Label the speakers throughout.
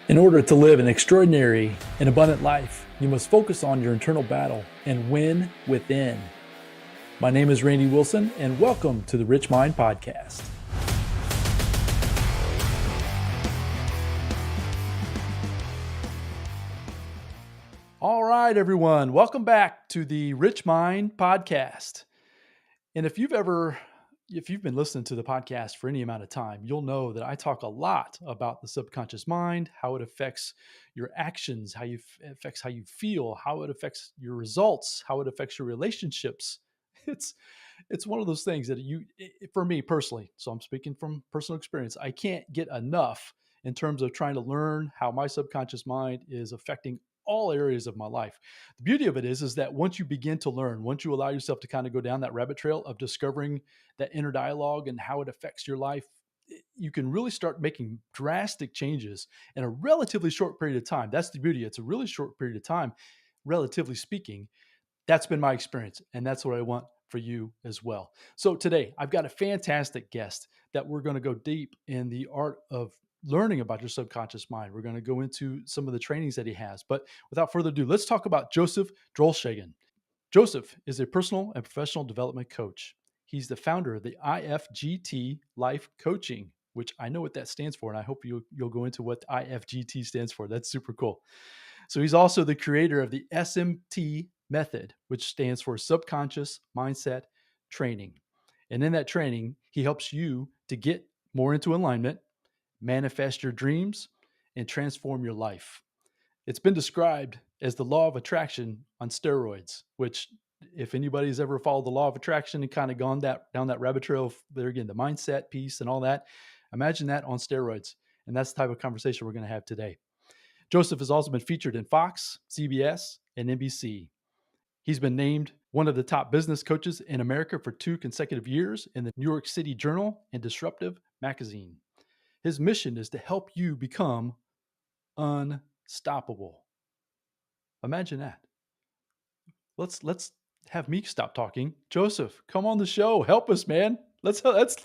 Speaker 1: In order to live an extraordinary and abundant life, you must focus on your internal battle and win within. My name is Randy Wilson, and welcome to the Rich Mind Podcast. All right, everyone, welcome back to the Rich Mind Podcast. And if you've been listening to the podcast for any amount of time, you'll know that I talk a lot about the subconscious mind, how it affects your actions, affects how you feel, how it affects your results, how it affects your relationships. It's one of those things that for me personally, so I'm speaking from personal experience, I can't get enough in terms of trying to learn how my subconscious mind is affecting all areas of my life. The beauty of it is that once you begin to learn, once you allow yourself to kind of go down that rabbit trail of discovering that inner dialogue and how it affects your life, you can really start making drastic changes in a relatively short period of time. That's the beauty. It's a really short period of time, relatively speaking. That's been my experience, and that's what I want for you as well. So today, I've got a fantastic guest that we're going to go deep in the art of learning about your subconscious mind. We're going to go into some of the trainings that he has. But without further ado, let's talk about Joseph Drolshagen. Joseph is a personal and professional development coach. He's the founder of the IFGT Life Coaching, which I know what that stands for, and I hope you'll go into what IFGT stands for. That's super cool. So he's also the creator of the SMT method, which stands for Subconscious Mindset Training. And in that training, he helps you to get more into alignment, manifest your dreams, and transform your life. It's been described as the law of attraction on steroids, which if anybody's ever followed the law of attraction and kind of gone down that rabbit trail, there again, the mindset piece and all that, imagine that on steroids. And that's the type of conversation we're going to have today. Joseph has also been featured in Fox, CBS, and NBC. He's been named one of the top business coaches in America for 2 consecutive years in the New York City Journal and Disruptive Magazine. His mission is to help you become unstoppable. Imagine that. Let's have me stop talking. Joseph, come on the show. Help us, man. Let's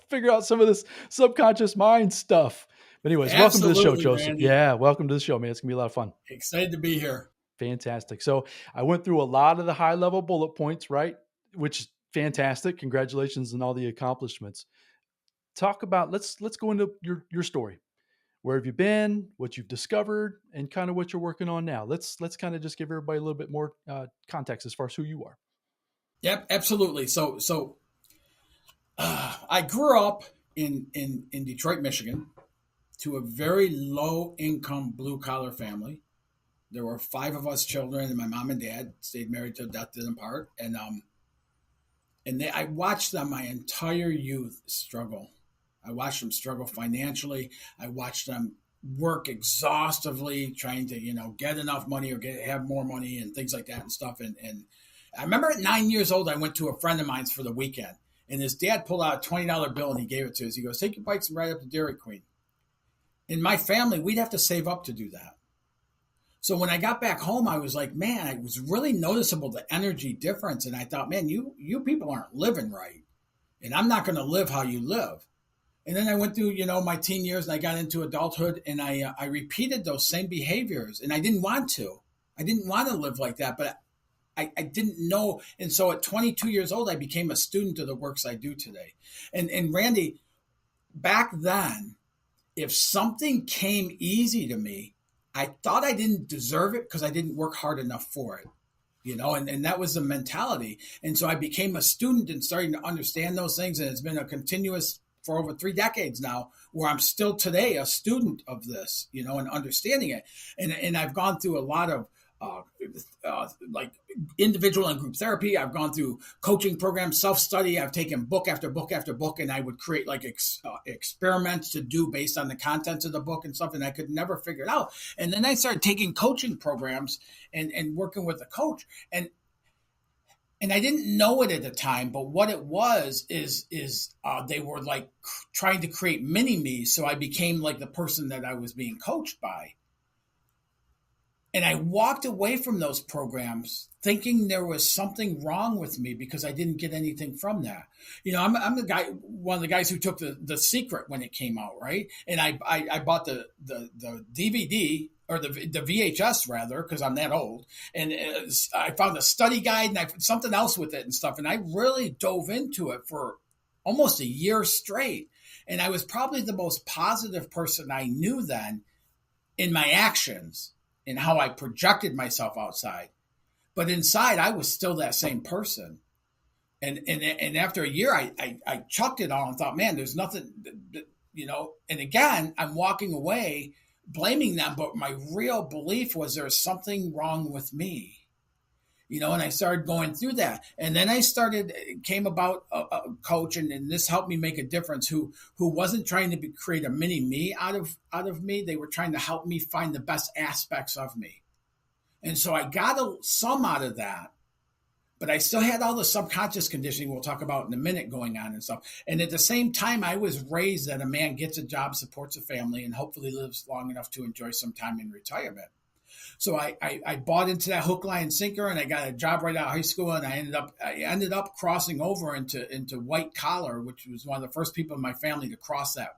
Speaker 1: figure out some of this subconscious mind stuff. But anyways, welcome to the show, Joseph.
Speaker 2: Randy.
Speaker 1: Yeah, welcome to the show, man. It's going to be a lot of fun.
Speaker 2: Excited to be here.
Speaker 1: Fantastic. So I went through a lot of the high level bullet points, right? Which is fantastic. Congratulations on all the accomplishments. Talk about, let's go into your story. Where have you been, what you've discovered, and kind of what you're working on now. Let's kind of just give everybody a little bit more context as far as who you are.
Speaker 2: Yep, absolutely. So I grew up in Detroit, Michigan, to a very low income blue collar family. There were 5 of us children, and my mom and dad stayed married till death did them part. And I watched them my entire youth struggle. I watched them struggle financially. I watched them work exhaustively, trying to, get enough money or have more money and things like that and stuff. And I remember at 9 years old, I went to a friend of mine's for the weekend, and his dad pulled out a $20 bill and he gave it to us. He goes, "Take your bikes and ride up to Dairy Queen." In my family, we'd have to save up to do that. So when I got back home, I was like, man, it was really noticeable, the energy difference. And I thought, man, you people aren't living right. And I'm not going to live how you live. And then I went through, my teen years, and I got into adulthood, and I repeated those same behaviors. And I didn't want to. I didn't want to live like that, but I didn't know. And so at 22 years old, I became a student of the works I do today. And Randy, back then, if something came easy to me, I thought I didn't deserve it because I didn't work hard enough for it, and that was the mentality. And so I became a student and starting to understand those things. And it's been a continuous for over 3 decades now, where I'm still today a student of this, and understanding it. And I've gone through a lot of like individual and group therapy. I've gone through coaching programs, self-study. I've taken book after book after book, and I would create like experiments to do based on the contents of the book and stuff, and I could never figure it out. And then I started taking coaching programs and working with a coach, and I didn't know it at the time, but what it was is they were like trying to create mini-me, so I became like the person that I was being coached by. And I walked away from those programs thinking there was something wrong with me because I didn't get anything from that. I'm the guy, one of the guys who took the Secret when it came out, right? And I bought the DVD or the VHS rather, because I'm that old. And I found a study guide and I found something else with it and stuff. And I really dove into it for almost a year straight. And I was probably the most positive person I knew then in my actions and how I projected myself outside. But inside, I was still that same person. And after a year, I chucked it all and thought, man, there's nothing, and again, I'm walking away blaming them. But my real belief was there's something wrong with me. And I started going through that. And then came about a coach, and this helped me make a difference, who wasn't trying to create a mini me out of me. They were trying to help me find the best aspects of me. And so I got some out of that, but I still had all the subconscious conditioning we'll talk about in a minute going on and stuff. And at the same time, I was raised that a man gets a job, supports a family, and hopefully lives long enough to enjoy some time in retirement. So I bought into that hook, line, and sinker, and I got a job right out of high school, and I ended up crossing over into white collar, which was one of the first people in my family to cross that,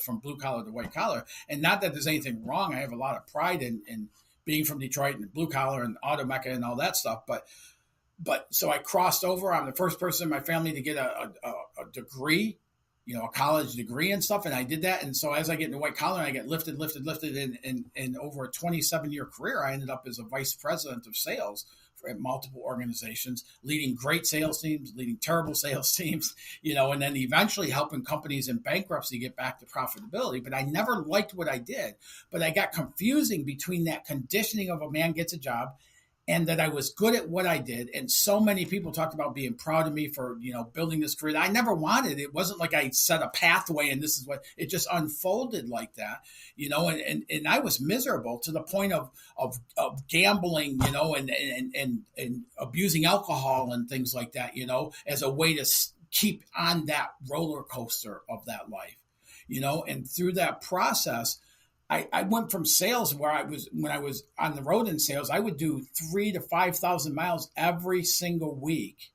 Speaker 2: from blue collar to white collar. And not that there's anything wrong. I have a lot of pride in being from Detroit and blue collar and auto mecca and all that stuff. But so I crossed over. I'm the first person in my family to get a degree, a college degree and stuff. And I did that. And so as I get into white collar, I get lifted. And over a 27-year career, I ended up as a vice president of sales at multiple organizations, leading great sales teams, leading terrible sales teams, and then eventually helping companies in bankruptcy get back to profitability. But I never liked what I did. But I got confusing between that conditioning of a man gets a job and that I was good at what I did. And so many people talked about being proud of me for, building this career that I never wanted. It wasn't like I set a pathway and this is what it just unfolded like that, and I was miserable to the point of gambling, and abusing alcohol and things like that, as a way to keep on that roller coaster of that life, and through that process, I went from sales when I was on the road in sales, I would do 3,000 to 5,000 miles every single week,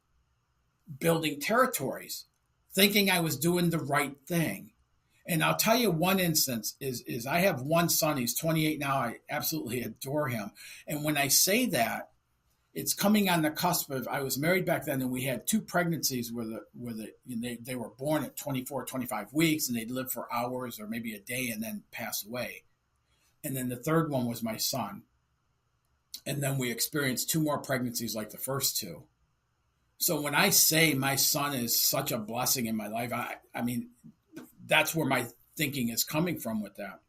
Speaker 2: building territories, thinking I was doing the right thing. And I'll tell you one instance is I have one son. He's 28 now. I absolutely adore him. And when I say that, it's coming on the cusp of, I was married back then, and we had 2 pregnancies where they were born at 24, 25 weeks, and they'd live for hours or maybe a day and then pass away. And then the third one was my son. And then we experienced 2 more pregnancies like the first 2. So when I say my son is such a blessing in my life, I mean, that's where my thinking is coming from with that.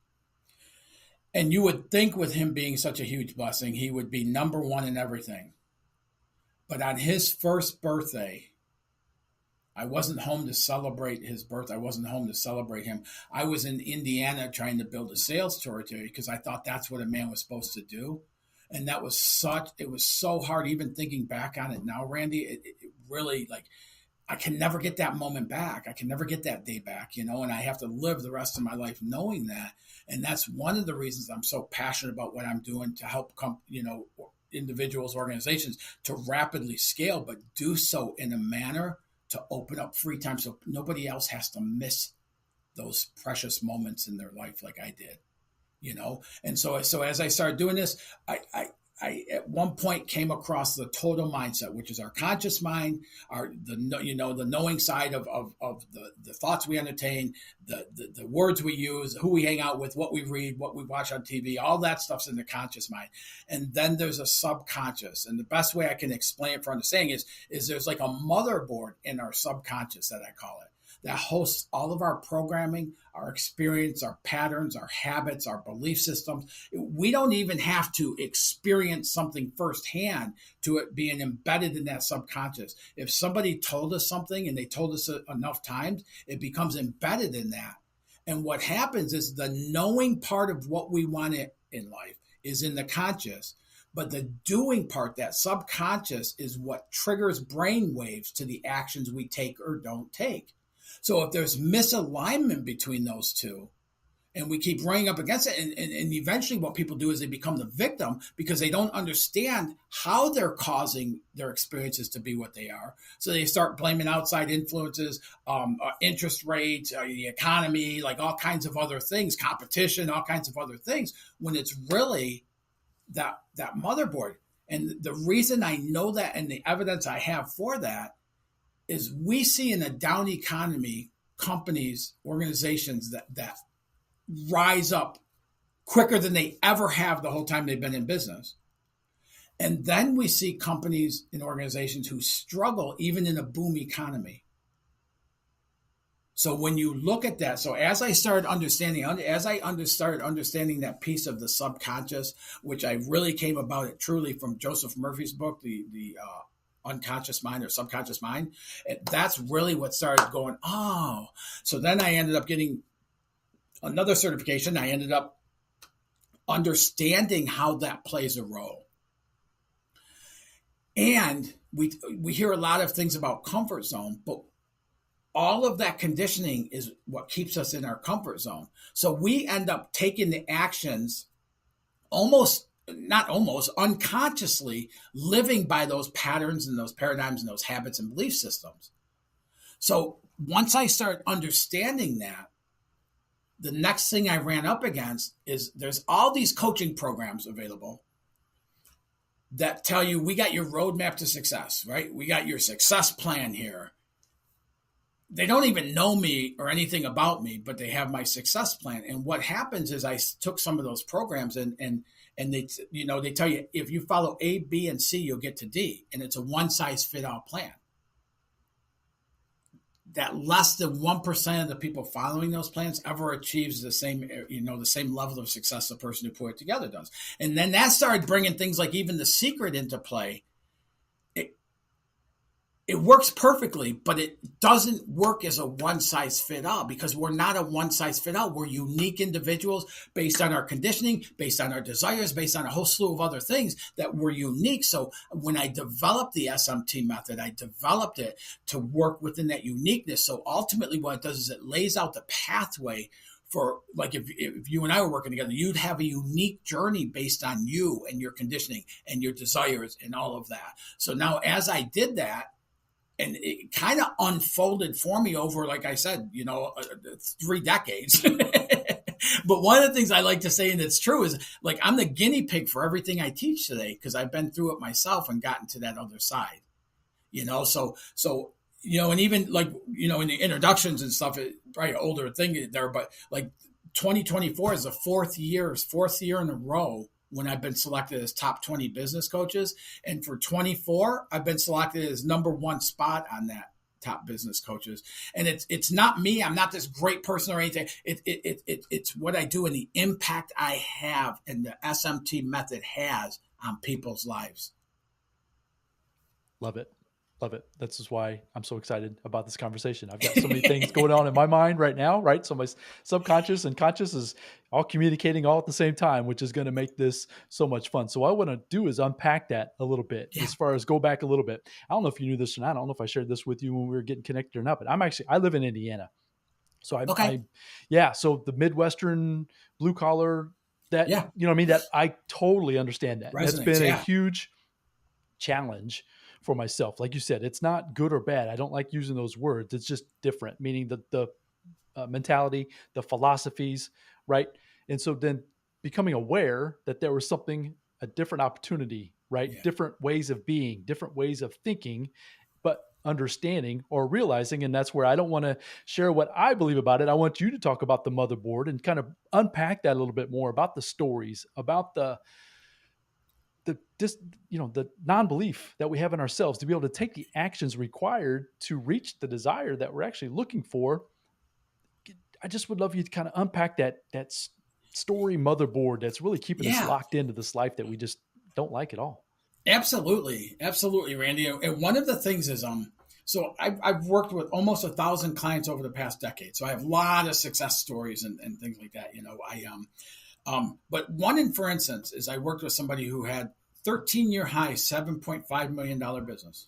Speaker 2: And you would think with him being such a huge blessing, he would be number one in everything. But on his first birthday, I wasn't home to celebrate his birth. I wasn't home to celebrate him. I was in Indiana trying to build a sales territory because I thought that's what a man was supposed to do. And it was so hard, even thinking back on it now, Randy, it really, like, I can never get that moment back. I can never get that day back, and I have to live the rest of my life knowing that. And that's one of the reasons I'm so passionate about what I'm doing to help individuals, organizations to rapidly scale, but do so in a manner to open up free time so nobody else has to miss those precious moments in their life like I did, And so as I started doing this, I at one point came across the total mindset, which is our conscious mind, the knowing side of the thoughts we entertain, the words we use, who we hang out with, what we read, what we watch on TV, all that stuff's in the conscious mind. And then there's a subconscious. And the best way I can explain it for understanding is there's like a motherboard in our subconscious that I call it, that hosts all of our programming, our experience, our patterns, our habits, our belief systems. We don't even have to experience something firsthand to it being embedded in that subconscious. If somebody told us something and they told us enough times, it becomes embedded in that. And what happens is the knowing part of what we want in life is in the conscious. But the doing part, that subconscious, is what triggers brain waves to the actions we take or don't take. So if there's misalignment between those two, And we keep running up against it. And eventually what people do is they become the victim because they don't understand how they're causing their experiences to be what they are. So they start blaming outside influences, interest rates, the economy, like all kinds of other things, competition, all kinds of other things, when it's really that motherboard. And the reason I know that and the evidence I have for that is we see in a down economy, companies, organizations that rise up quicker than they ever have the whole time they've been in business. And then we see companies and organizations who struggle even in a boom economy. So when you look at that, so as I started understanding that piece of the subconscious, which I really came about it truly from Joseph Murphy's book, the unconscious mind or subconscious mind, that's really what started going, oh. So then I ended up getting another certification. I ended up understanding how that plays a role. And we hear a lot of things about comfort zone, but all of that conditioning is what keeps us in our comfort zone. So we end up taking the actions unconsciously living by those patterns and those paradigms and those habits and belief systems. So once I started understanding that, the next thing I ran up against is there's all these coaching programs available that tell you, we got your roadmap to success, right? We got your success plan here. They don't even know me or anything about me, but they have my success plan. And what happens is I took some of those programs and they tell you, if you follow A, B, and C, you'll get to D. And it's a one size fit all plan. That less than 1% of the people following those plans ever achieves the same level of success the person who put it together does. And then that started bringing things like even The Secret into play. It works perfectly, but it doesn't work as a one-size-fit-all because we're not a one-size-fit-all. We're unique individuals based on our conditioning, based on our desires, based on a whole slew of other things that we're unique. So when I developed the SMT method, I developed it to work within that uniqueness. So ultimately what it does is it lays out the pathway for, like, if you and I were working together, you'd have a unique journey based on you and your conditioning and your desires and all of that. So now as I did that, and it kind of unfolded for me over, like I said, 3 decades. But one of the things I like to say, and it's true, is like I'm the guinea pig for everything I teach today because I've been through it myself and gotten to that other side. So and even like, in the introductions and stuff, it's probably an older thing there, but like 2024 is the fourth year in a row when I've been selected as top 20 business coaches. And for 24, I've been selected as number 1 spot on that top business coaches. And it's not me. I'm not this great person or anything. It's what I do and the impact I have and the SMT method has on people's lives.
Speaker 1: Love it. Love it. That's just why I'm so excited about this conversation. I've got so many things going on in my mind right now, right? So my subconscious and conscious is all communicating all at the same time, which is going to make this so much fun. So what I want to do is unpack that a little bit, as far as go back a little bit. I don't know if you knew this or not. I don't know if I shared this with you when we were getting connected or not, but I live in Indiana. So so the Midwestern blue collar, that, that I totally understand that. That's been a huge challenge for myself. Like you said, it's not good or bad. I don't like using those words. It's just different, meaning the mentality, the philosophies, right? And so then becoming aware that there was a different opportunity, right? Yeah. Different ways of being, different ways of thinking, but understanding or realizing. And that's where I don't want to share what I believe about it. I want you to talk about the motherboard and kind of unpack that a little bit more about the stories, about the non-belief that we have in ourselves to be able to take the actions required to reach the desire that we're actually looking for. I just would love you to kind of unpack that story motherboard that's really keeping us locked into this life that we just don't like at all.
Speaker 2: Absolutely. Absolutely, Randy. And one of the things is, so I've worked with almost 1,000 clients over the past decade. So I have a lot of success stories and things like that. But one, for instance, is I worked with somebody who had 13-year high, $7.5 million business.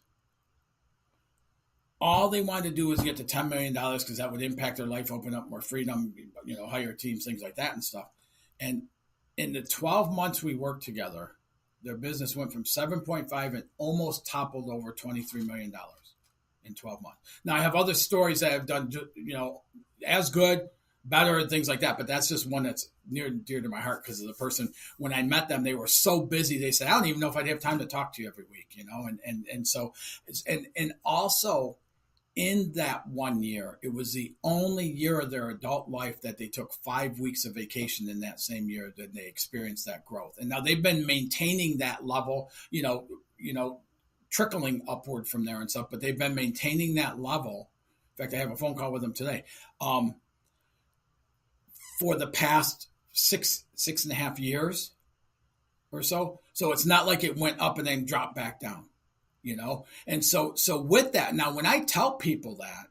Speaker 2: All they wanted to do was get to $10 million because that would impact their life, open up more freedom, hire teams, things like that and stuff. And in the 12 months we worked together, their business went from 7.5 and almost toppled over $23 million in 12 months. Now I have other stories that I've done, as good, better, and things like that. But that's just one that's near and dear to my heart because of the person. When I met them, they were so busy. They said, I don't even know if I'd have time to talk to you every week, and so, and also in that 1 year, it was the only year of their adult life that they took 5 weeks of vacation in that same year that they experienced that growth. And now they've been maintaining that level, trickling upward from there and stuff, but they've been maintaining that level. In fact, I have a phone call with them today. For the past six and a half years or so. So it's not like it went up and then dropped back down, And so with that, now when I tell people that,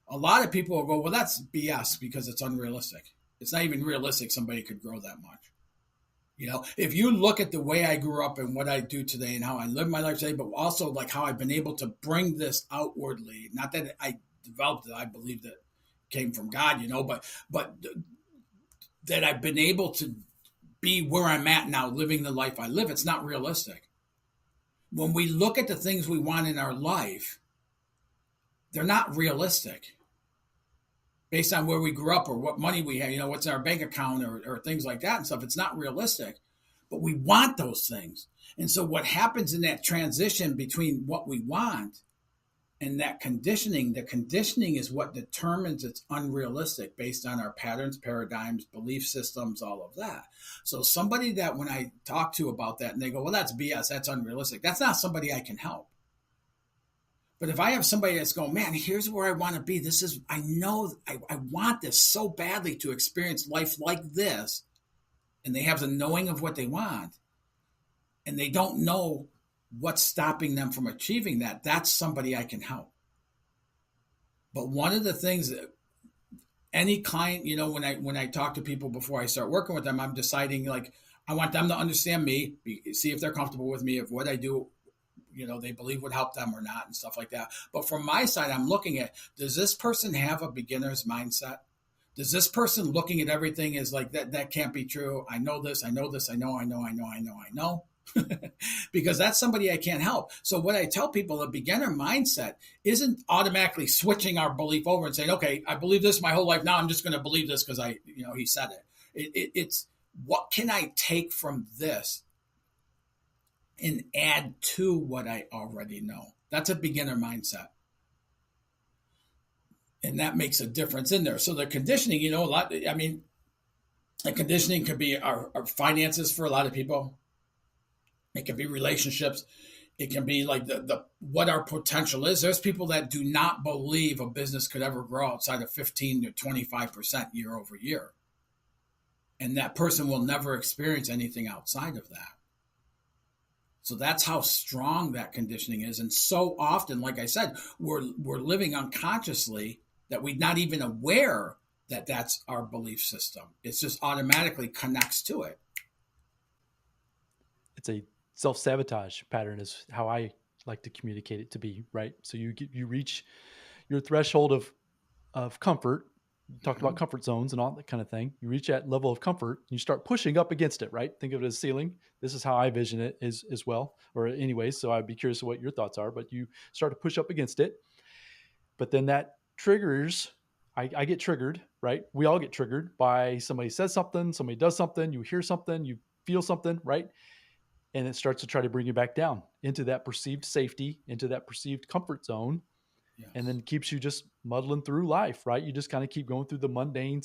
Speaker 2: a lot of people will go, well, that's BS because it's unrealistic. It's not even realistic somebody could grow that much. If you look at the way I grew up and what I do today and how I live my life today, but also like how I've been able to bring this outwardly, not that I developed it, I believe that came from God, but that I've been able to be where I'm at now, living the life I live. It's not realistic. When we look at the things we want in our life, they're not realistic based on where we grew up or what money we have, what's in our bank account or things like that and stuff. It's not realistic, but we want those things. And so what happens in that transition between what we want and that conditioning, the conditioning is what determines it's unrealistic based on our patterns, paradigms, belief systems, all of that. So somebody that when I talk to about that and they go, well, that's BS, that's unrealistic. That's not somebody I can help. But if I have somebody that's going, man, here's where I want to be. This is, I know I want this so badly to experience life like this. And they have the knowing of what they want. And they don't know what's stopping them from achieving that. That's somebody I can help. But one of the things that any client, when I talk to people before I start working with them, I'm deciding like, I want them to understand me, see if they're comfortable with me, if what I do, they believe would help them or not and stuff like that. But from my side, I'm looking at, does this person have a beginner's mindset? Does this person looking at everything is like, that can't be true. I know this, I know. Because that's somebody I can't help. So what I tell people, a beginner mindset isn't automatically switching our belief over and saying, okay, I believe this my whole life. Now I'm just going to believe this because he said it. It's what can I take from this and add to what I already know? That's a beginner mindset. And that makes a difference in there. So the conditioning, the conditioning could be our finances for a lot of people. It can be relationships. It can be like the what our potential is. There's people that do not believe a business could ever grow outside of 15 to 25% year over year. And that person will never experience anything outside of that. So that's how strong that conditioning is. And so often, like I said, we're living unconsciously that we're not even aware that that's our belief system. It's just automatically connects to it.
Speaker 1: It's a self-sabotage pattern is how I like to communicate it to be, right? So you reach your threshold of comfort. You talked about comfort zones and all that kind of thing. You reach that level of comfort, and you start pushing up against it, right? Think of it as ceiling. This is how I vision it as well, or anyways. So I'd be curious what your thoughts are, but you start to push up against it. But then that triggers, I get triggered, right? We all get triggered by somebody says something, somebody does something, you hear something, you feel something, right? And it starts to try to bring you back down into that perceived safety, into that perceived comfort zone. Yes. And then keeps you just muddling through life, right? You just kind of keep going through the mundane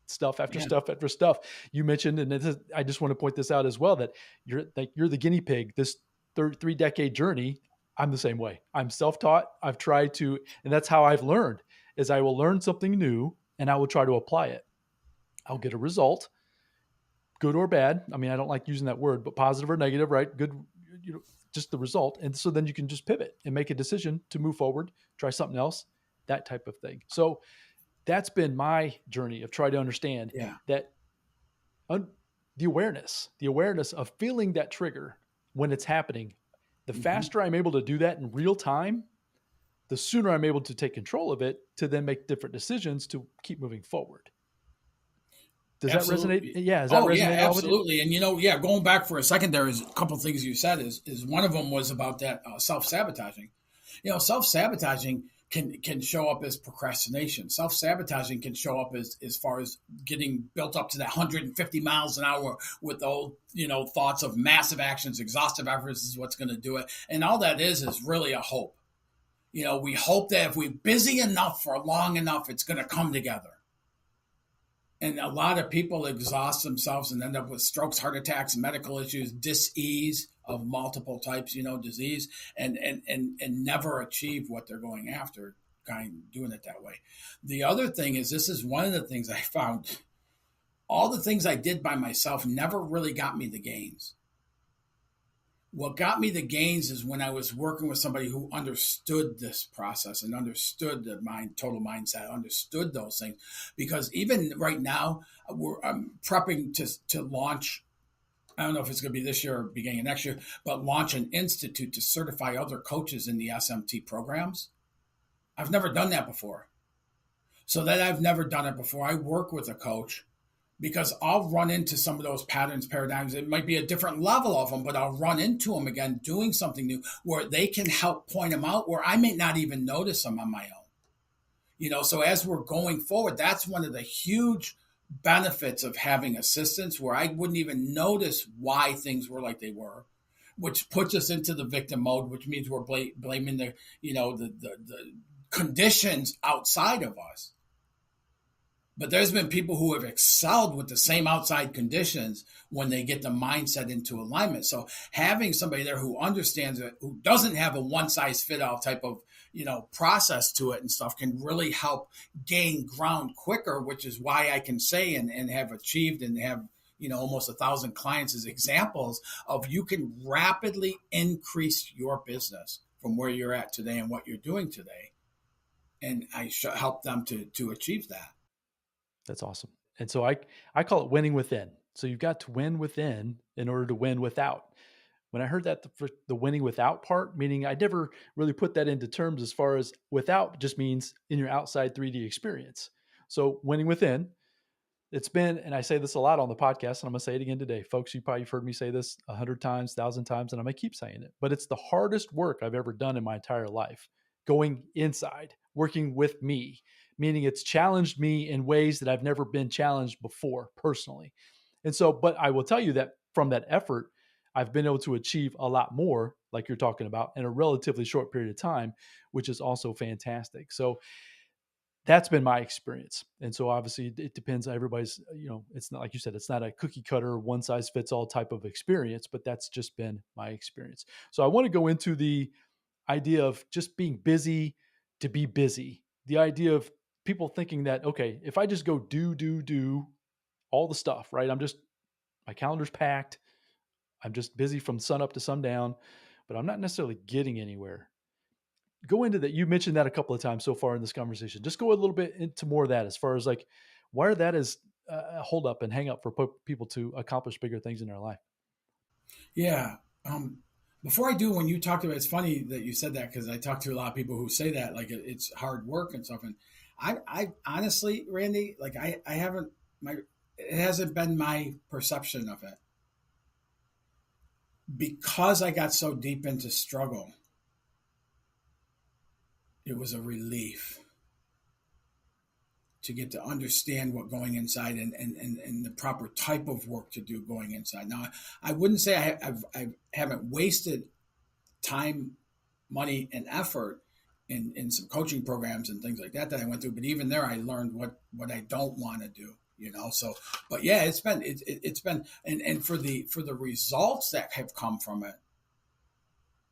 Speaker 1: stuff after stuff after stuff. You mentioned, and I just want to point this out as well, that you're the guinea pig, this 3-decade journey. I'm the same way. I'm self-taught. I've tried to, and that's how I've learned, is I will learn something new and I will try to apply it. I'll get a result, good or bad. I mean, I don't like using that word, but positive or negative, right? Good, just the result. And so then you can just pivot and make a decision to move forward, try something else, that type of thing. So that's been my journey of trying to understand that the awareness of feeling that trigger when it's happening, the faster I'm able to do that in real time, the sooner I'm able to take control of it to then make different decisions to keep moving forward. Does that resonate?
Speaker 2: Absolutely.
Speaker 1: Yeah. Does that
Speaker 2: Oh yeah,
Speaker 1: resonate at all with you?
Speaker 2: absolutely. And yeah, going back for a second, there is a couple of things you said. Is one of them was about that self-sabotaging. Self-sabotaging can show up as procrastination. Self-sabotaging can show up as far as getting built up to that 150 miles an hour with old, thoughts of massive actions, exhaustive efforts is what's going to do it. And all that is really a hope. We hope that if we're busy enough for long enough, it's going to come together. And a lot of people exhaust themselves and end up with strokes, heart attacks, medical issues, dis-ease of multiple types, disease, and never achieve what they're going after, doing it that way. The other thing is, this is one of the things I found, all the things I did by myself never really got me the gains. What got me the gains is when I was working with somebody who understood this process and understood the total mindset, understood those things. Because even right now, I'm prepping to launch, I don't know if it's going to be this year or beginning of next year, but launch an institute to certify other coaches in the SMT programs. I've never done that before. So that I've never done it before, I work with a coach, because I'll run into some of those patterns, paradigms. It might be a different level of them, but I'll run into them again, doing something new where they can help point them out where I may not even notice them on my own. So as we're going forward, that's one of the huge benefits of having assistance, where I wouldn't even notice why things were like they were, which puts us into the victim mode, which means we're blaming the conditions outside of us. But there's been people who have excelled with the same outside conditions when they get the mindset into alignment. So having somebody there who understands it, who doesn't have a one-size-fit-all type of, process to it and stuff, can really help gain ground quicker, which is why I can say and have achieved and have, almost 1,000 clients as examples of you can rapidly increase your business from where you're at today and what you're doing today. And I help them to achieve that.
Speaker 1: That's awesome. And so I call it winning within. So you've got to win within in order to win without. When I heard that, the winning without part, meaning I never really put that into terms as far as without just means in your outside 3D experience. So winning within, it's been, and I say this a lot on the podcast, and I'm going to say it again today. Folks, you probably heard me say this 100 times, 1,000 times, and I'm going to keep saying it. But it's the hardest work I've ever done in my entire life. Going inside, working with me, meaning it's challenged me in ways that I've never been challenged before personally. And so, but I will tell you that from that effort, I've been able to achieve a lot more, like you're talking about, in a relatively short period of time, which is also fantastic. So that's been my experience. And so obviously it depends on everybody's, it's not, like you said, it's not a cookie cutter, one size fits all type of experience, but that's just been my experience. So I want to go into the idea of just being busy to be busy. The idea of people thinking that, okay, if I just go do all the stuff, right? My calendar's packed. I'm just busy from sun up to sundown, but I'm not necessarily getting anywhere. Go into that. You mentioned that a couple of times so far in this conversation. Just go a little bit into more of that as far as like, why that is a hold up and hang up for people to accomplish bigger things in their life.
Speaker 2: Yeah. Before I do, when you talked about, it's funny that you said that, because I talk to a lot of people who say that, like it's hard work and stuff. And I honestly, Randy, like I haven't, it hasn't been my perception of it, because I got so deep into struggle. It was a relief to get to understand what going inside and the proper type of work to do going inside. Now, I wouldn't say I haven't wasted time, money, and effort in some coaching programs and things like that I went through. But even there, I learned what I don't want to do. So, but yeah, it's been and for the results that have come from it,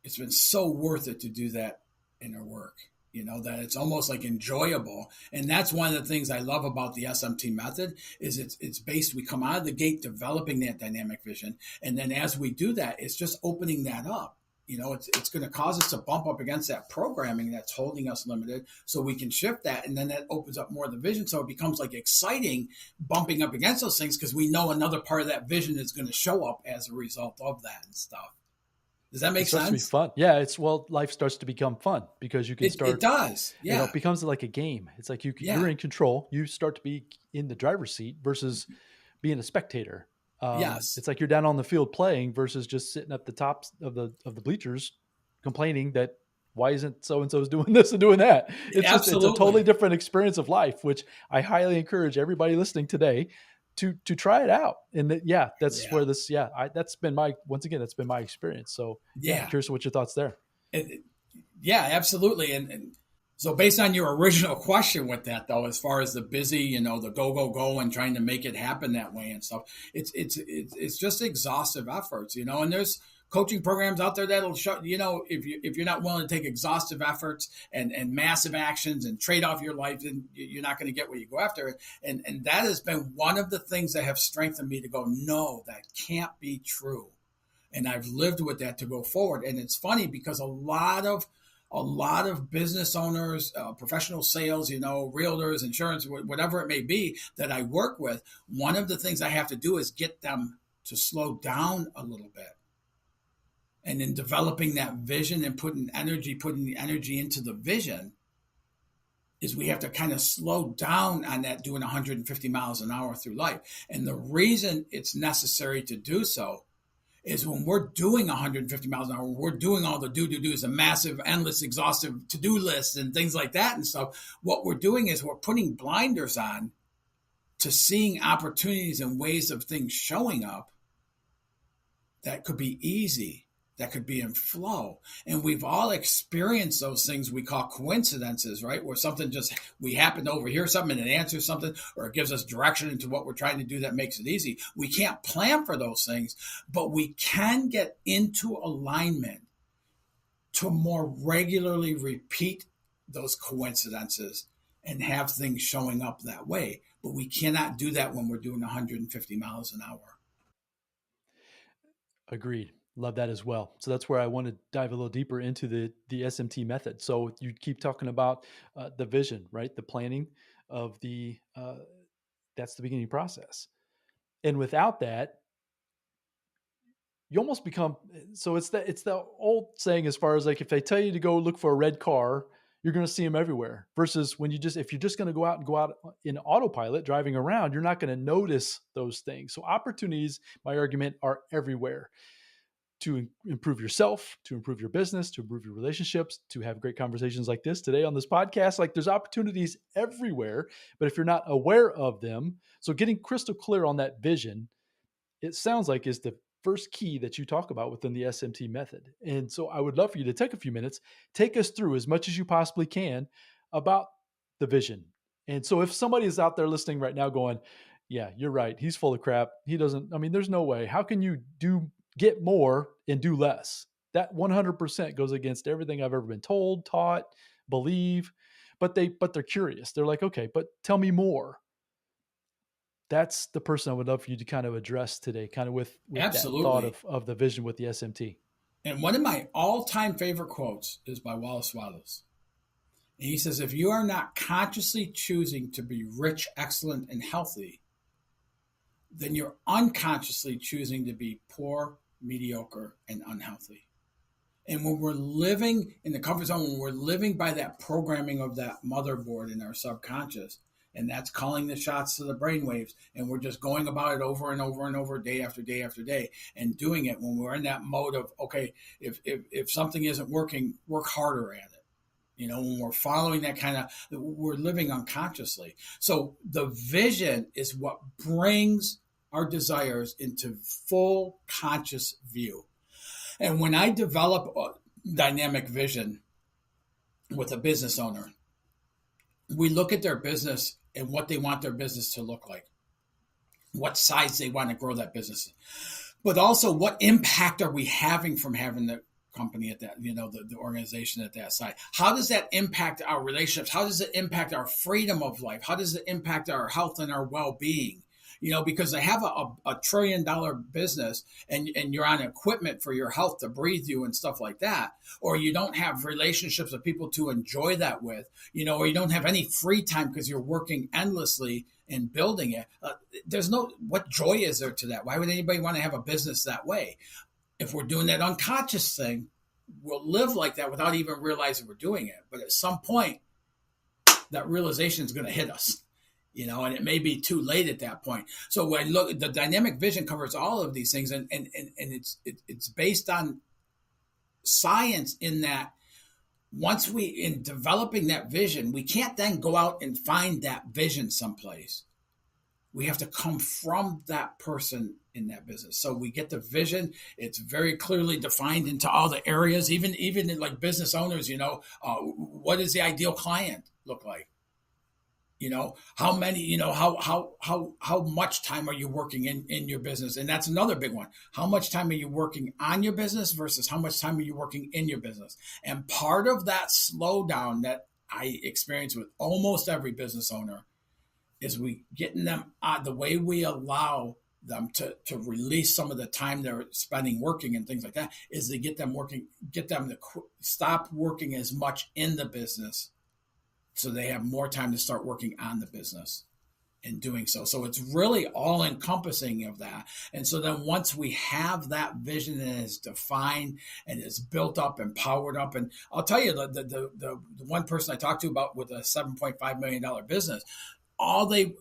Speaker 2: it's been so worth it to do that inner work. That it's almost like enjoyable. And that's one of the things I love about the SMT method is it's based, we come out of the gate developing that dynamic vision. And then as we do that, it's just opening that up. It's going to cause us to bump up against that programming that's holding us limited, so we can shift that. And then that opens up more of the vision. So it becomes like exciting bumping up against those things, because we know another part of that vision is going to show up as a result of that and stuff. Does that
Speaker 1: It
Speaker 2: make
Speaker 1: starts to be
Speaker 2: sense?
Speaker 1: fun. Yeah, life starts to become fun because you can
Speaker 2: It
Speaker 1: start,
Speaker 2: does.
Speaker 1: it
Speaker 2: Yeah.
Speaker 1: becomes like a game. It's like you're
Speaker 2: Yeah.
Speaker 1: in control. You start to be in the driver's seat versus being a spectator.
Speaker 2: Yes.
Speaker 1: It's like you're down on the field playing versus just sitting at the tops of the bleachers complaining that why isn't so and so's doing this and doing that. It's a totally
Speaker 2: Absolutely.
Speaker 1: different experience of life, which I highly encourage everybody listening today to try it out. And yeah, that's
Speaker 2: Yeah.
Speaker 1: where this that's been my, once again, that's been my experience. So yeah,
Speaker 2: Yeah.
Speaker 1: curious what your thoughts there.
Speaker 2: It, yeah, absolutely. And so based on your original question with that though, as far as the busy, the go and trying to make it happen that way and stuff, it's just exhaustive efforts, and there's coaching programs out there that'll show, if you're not willing to take exhaustive efforts and massive actions and trade off your life, then you're not going to get what you go after. And that has been one of the things that have strengthened me to go, no, that can't be true. And I've lived with that to go forward. And it's funny because a lot of business owners, professional sales, realtors, insurance, whatever it may be that I work with, one of the things I have to do is get them to slow down a little bit. And in developing that vision and putting the energy into the vision, is we have to kind of slow down on that doing 150 miles an hour through life. And the reason it's necessary to do so is when we're doing 150 miles an hour, we're doing all the do-do-dos, a massive, endless, exhaustive to-do lists and things like that and stuff. What we're doing is we're putting blinders on to seeing opportunities and ways of things showing up that could be easy, that could be in flow. And we've all experienced those things we call coincidences, right? Where something we happen to overhear something and it answers something, or it gives us direction into what we're trying to do that makes it easy. We can't plan for those things, but we can get into alignment to more regularly repeat those coincidences and have things showing up that way. But we cannot do that when we're doing 150 miles an hour.
Speaker 1: Agreed. Love that as well. So that's where I want to dive a little deeper into the SMT method. So you keep talking about the vision, right? The planning of that's the beginning process. And without that, you almost become, so it's the old saying, as far as like, if they tell you to go look for a red car, you're going to see them everywhere, versus when if you're just going to go out in autopilot driving around, you're not going to notice those things. So opportunities, my argument, are everywhere to improve yourself, to improve your business, to improve your relationships, to have great conversations like this today on this podcast. Like, there's opportunities everywhere, but if you're not aware of them, so getting crystal clear on that vision, it sounds like, is the first key that you talk about within the SMT method. And so I would love for you to take a few minutes, take us through as much as you possibly can about the vision. And so if somebody is out there listening right now going, yeah, you're right, he's full of crap. He doesn't, I mean, there's no way. How can you get more and do less? That 100% goes against everything I've ever been told, taught, believe. But they're curious. They're like, okay, but tell me more. That's the person I would love for you to kind of address today, kind of with that thought
Speaker 2: Absolutely.
Speaker 1: of the vision with the SMT.
Speaker 2: And one of my all-time favorite quotes is by Wallace Wattles. And he says, if you are not consciously choosing to be rich, excellent, and healthy, then you're unconsciously choosing to be poor, mediocre, and unhealthy. And when we're living in the comfort zone, when we're living by that programming of that motherboard in our subconscious, and that's calling the shots to the brainwaves, and we're just going about it over and over and over, day after day after day, and doing it when we're in that mode of, okay, if something isn't working, work harder at it. When we're following that kind of, we're living unconsciously. So the vision is what brings our desires into full conscious view. And when I develop a dynamic vision with a business owner, we look at their business and what they want their business to look like, what size they want to grow that business, but also what impact are we having from having the company at that, the organization at that size. How does that impact our relationships? How does it impact our freedom of life? How does it impact our health and our well-being? Because they have a $1 trillion business and you're on equipment for your health to breathe you and stuff like that, or you don't have relationships with people to enjoy that with, or you don't have any free time because you're working endlessly in building it. What joy is there to that? Why would anybody want to have a business that way? If we're doing that unconscious thing, we'll live like that without even realizing we're doing it. But at some point, that realization is going to hit us, and it may be too late at that point. So when I look, the dynamic vision covers all of these things, and it's based on science in that once in developing that vision, we can't then go out and find that vision someplace. We have to come from that person in that business. So we get the vision. It's very clearly defined into all the areas, even in like business owners, what does the ideal client look like? How many, how much time are you working in your business? And that's another big one. How much time are you working on your business versus how much time are you working in your business? And part of that slowdown that I experience with almost every business owner is we getting them the way we allow them to release some of the time they're spending working and things like that is to get them to stop working as much in the business so they have more time to start working on the business and doing so. So it's really all encompassing of that. And so then once we have that vision and it's defined and it's built up and powered up, and I'll tell you the one person I talked to about with a $7.5 million business,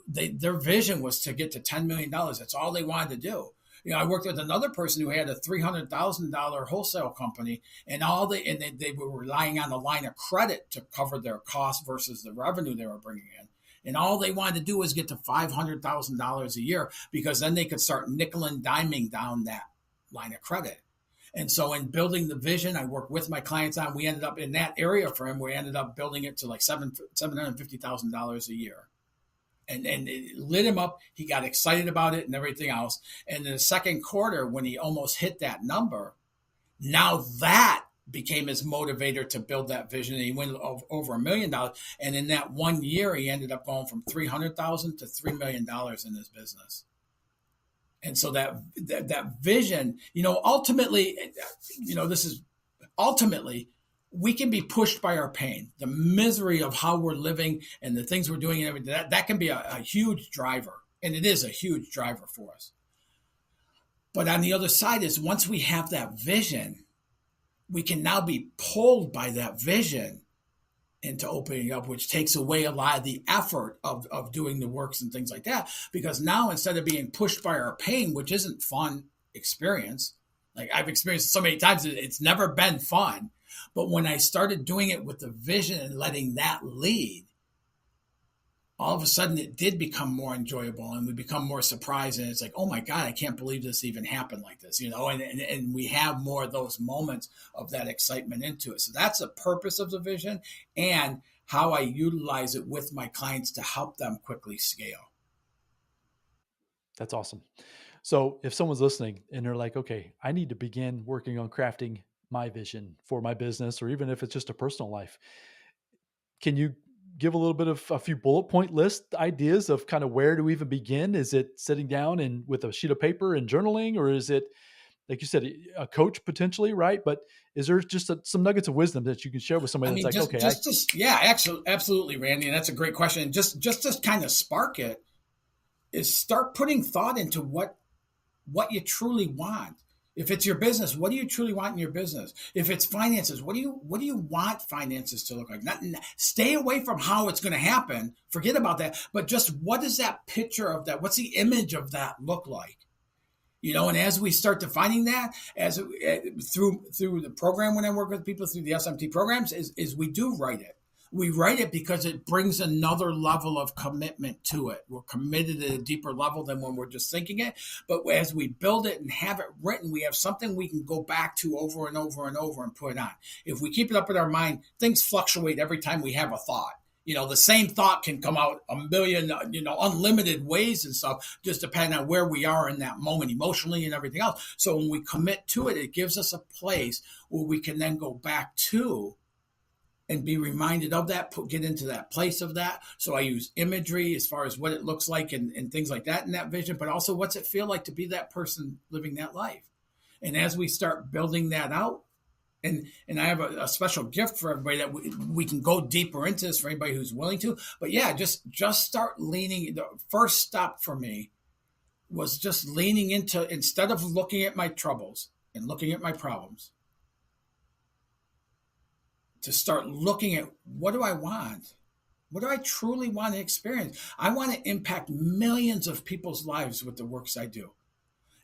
Speaker 2: their vision was to get to $10 million. That's all they wanted to do. I worked with another person who had a $300,000 wholesale company, and they were relying on the line of credit to cover their costs versus the revenue they were bringing in. And all they wanted to do was get to $500,000 a year, because then they could start nickel and diming down that line of credit. And so in building the vision, I worked with my clients on, we ended up in that area for him, we ended up building it to like $750,000 a year. And it lit him up. He got excited about it and everything else. And in the second quarter, when he almost hit that number, now that became his motivator to build that vision. And he went over $1 million. And in that 1 year, he ended up going from $300,000 to $3 million in his business. And so that vision, ultimately, we can be pushed by our pain, the misery of how we're living and the things we're doing and everything. That can be a huge driver, and it is a huge driver for us. But on the other side is once we have that vision, we can now be pulled by that vision into opening up, which takes away a lot of the effort of doing the works and things like that. Because now instead of being pushed by our pain, which isn't fun experience, like I've experienced so many times, it's never been fun. But when I started doing it with the vision and letting that lead, all of a sudden it did become more enjoyable, and we become more surprised. And it's like, oh my God, I can't believe this even happened like this, and we have more of those moments of that excitement into it. So that's the purpose of the vision and how I utilize it with my clients to help them quickly scale.
Speaker 1: That's awesome. So if someone's listening and they're like, okay, I need to begin working on crafting my vision for my business, or even if it's just a personal life, can you give a little bit of a few bullet point list ideas of kind of where to even begin? Is it sitting down and with a sheet of paper and journaling, or is it, like you said, a coach potentially, right? But is there just some nuggets of wisdom that you can share with somebody
Speaker 2: Absolutely, Randy. And that's a great question. And just to kind of spark it is start putting thought into what you truly want. If it's your business, what do you truly want in your business? If it's finances, what do you want finances to look like? Stay away from how it's going to happen. Forget about that. But just what is that picture of that? What's the image of that look like? And as we start defining that, through the program, when I work with people through the SMT programs, is we do write it. We write it because it brings another level of commitment to it. We're committed at a deeper level than when we're just thinking it. But as we build it and have it written, we have something we can go back to over and over and over and put it on. If we keep it up in our mind, things fluctuate every time we have a thought. The same thought can come out a million, unlimited ways and stuff, just depending on where we are in that moment emotionally and everything else. So when we commit to it, it gives us a place where we can then go back to and be reminded of that, get into that place of that. So I use imagery as far as what it looks like and things like that in that vision, but also what's it feel like to be that person living that life. And as we start building that out, and I have a special gift for everybody that we can go deeper into this for anybody who's willing to. But yeah, just start leaning. The first step for me was just leaning into, instead of looking at my troubles, and looking at my problems, to start looking at, what do I want? What do I truly want to experience? I want to impact millions of people's lives with the works I do.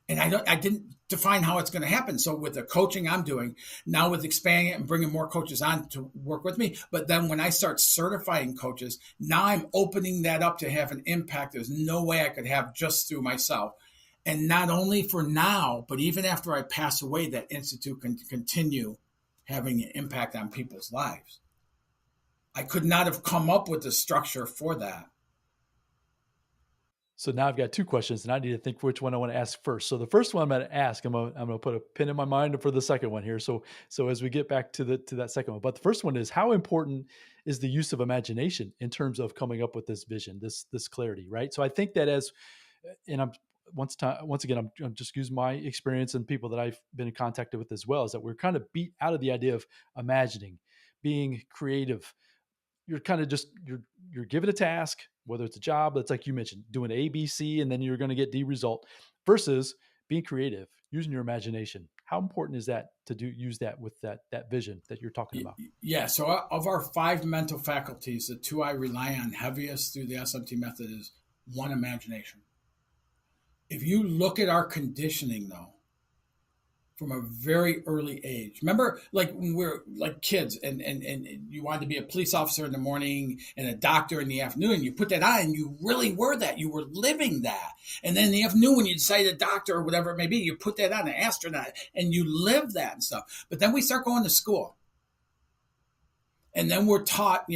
Speaker 2: And I didn't define how it's going to happen. So with the coaching I'm doing now, with expanding it and bringing more coaches on to work with me. But then when I start certifying coaches, now I'm opening that up to have an impact there's no way I could have just through myself. And not only for now, but even after I pass away, that institute can continue having an impact on people's lives. I could not have come up with the structure for that.
Speaker 1: So now I've got two questions, and I need to think which one I want to ask first. So the first one I'm going to ask, I'm going to put a pin in my mind for the second one here. So as we get back to that second one, but the first one is, how important is the use of imagination in terms of coming up with this vision, this clarity, right? So I think that and once again, I'm just using my experience and people that I've been in contact with as well, is that we're kind of beat out of the idea of imagining, being creative. You're kind of just, you're given a task, whether it's a job, that's like you mentioned, doing A, B, C, and then you're going to get D result, versus being creative, using your imagination. How important is that to use that with that vision that you're talking about?
Speaker 2: Yeah. So of our 5 mental faculties, the 2 I rely on heaviest through the SMT method is 1, imagination. If you look at our conditioning, though, from a very early age. Remember, like when we're like kids and you wanted to be a police officer in the morning and a doctor in the afternoon, you put that on and you really were that. You were living that. And then in the afternoon, when you decide a doctor or whatever it may be, you put that on, an astronaut, and you live that and stuff. But then we start going to school. And then we're taught,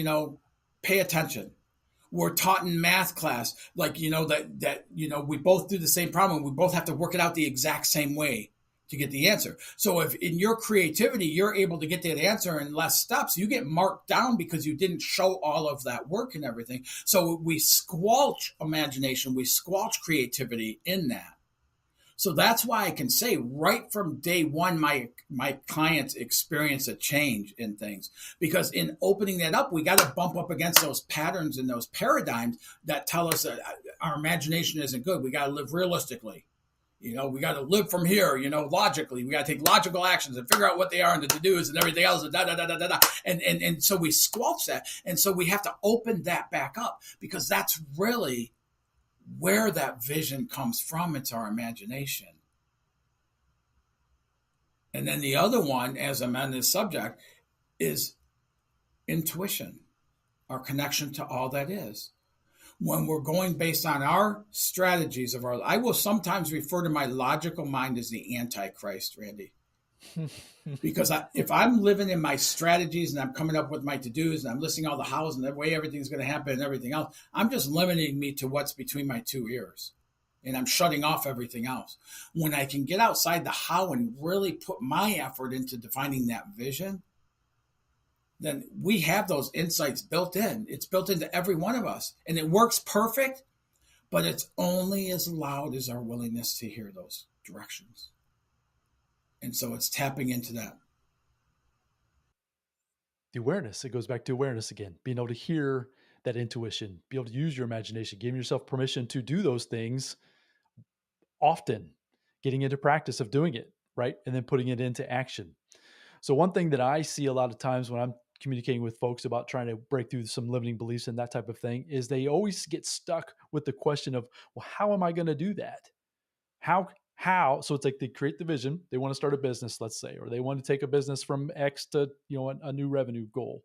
Speaker 2: pay attention. We're taught in math class, like, that we both do the same problem. We both have to work it out the exact same way to get the answer. So if in your creativity, you're able to get that answer in less steps, you get marked down because you didn't show all of that work and everything. So we squelch imagination, we squelch creativity in that. So that's why I can say right from day one, my clients experience a change in things, because in opening that up, we got to bump up against those patterns and those paradigms that tell us that our imagination isn't good. We got to live realistically. We got to live from here, logically. We got to take logical actions and figure out what they are and the to-dos and everything else. And so we squelch that. And so we have to open that back up, because that's really where that vision comes from. It's our imagination. And then the other one, as I'm on this subject, is intuition, our connection to all that is. When we're going based on our strategies I will sometimes refer to my logical mind as the Antichrist, Randy. Because if I'm living in my strategies and I'm coming up with my to-dos and I'm listing all the hows and the way everything's going to happen and everything else, I'm just limiting me to what's between my 2 ears. And I'm shutting off everything else. When I can get outside the how and really put my effort into defining that vision, then we have those insights built in. It's built into every one of us. And it works perfect, but it's only as loud as our willingness to hear those directions. And so it's tapping into that.
Speaker 1: The awareness, it goes back to awareness again, being able to hear that intuition, be able to use your imagination, giving yourself permission to do those things often, getting into practice of doing it, right? And then putting it into action. So one thing that I see a lot of times when I'm communicating with folks about trying to break through some limiting beliefs and that type of thing is they always get stuck with the question of, well, how am I going to do that? How? So it's like they create the vision. They want to start a business, let's say, or they want to take a business from X to, a new revenue goal.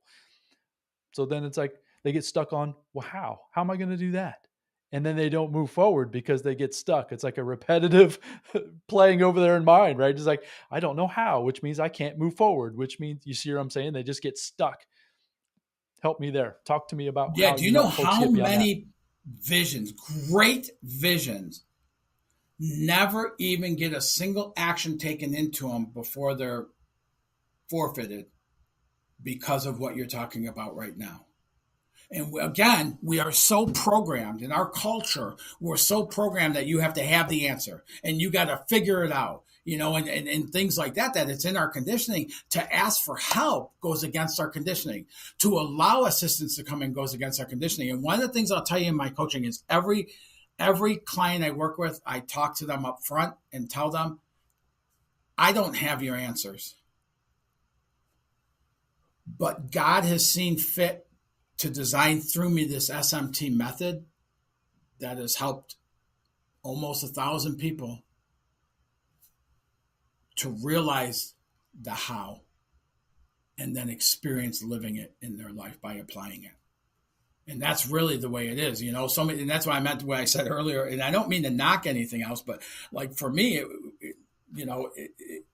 Speaker 1: So then it's like they get stuck on, well, how am I going to do that? And then they don't move forward because they get stuck. It's like a repetitive playing over there in mind, right? It's like, I don't know how, which means I can't move forward, which means, you see what I'm saying? They just get stuck. Help me there. Talk to me about
Speaker 2: how do you know how many visions, great visions, never even get a single action taken into them before they're forfeited because of what you're talking about right now? And again, we are so programmed in our culture. We're so programmed that you have to have the answer and you got to figure it out, and things like that it's in our conditioning. To ask for help goes against our conditioning. To allow assistance to come in goes against our conditioning. And one of the things I'll tell you in my coaching is every client I work with, I talk to them up front and tell them, I don't have your answers, but God has seen fit to design through me this SMT method that has helped almost 1,000 people to realize the how and then experience living it in their life by applying it. And that's really the way it is, you know. So, and that's why I meant what I said earlier. And I don't mean to knock anything else, but like for me, it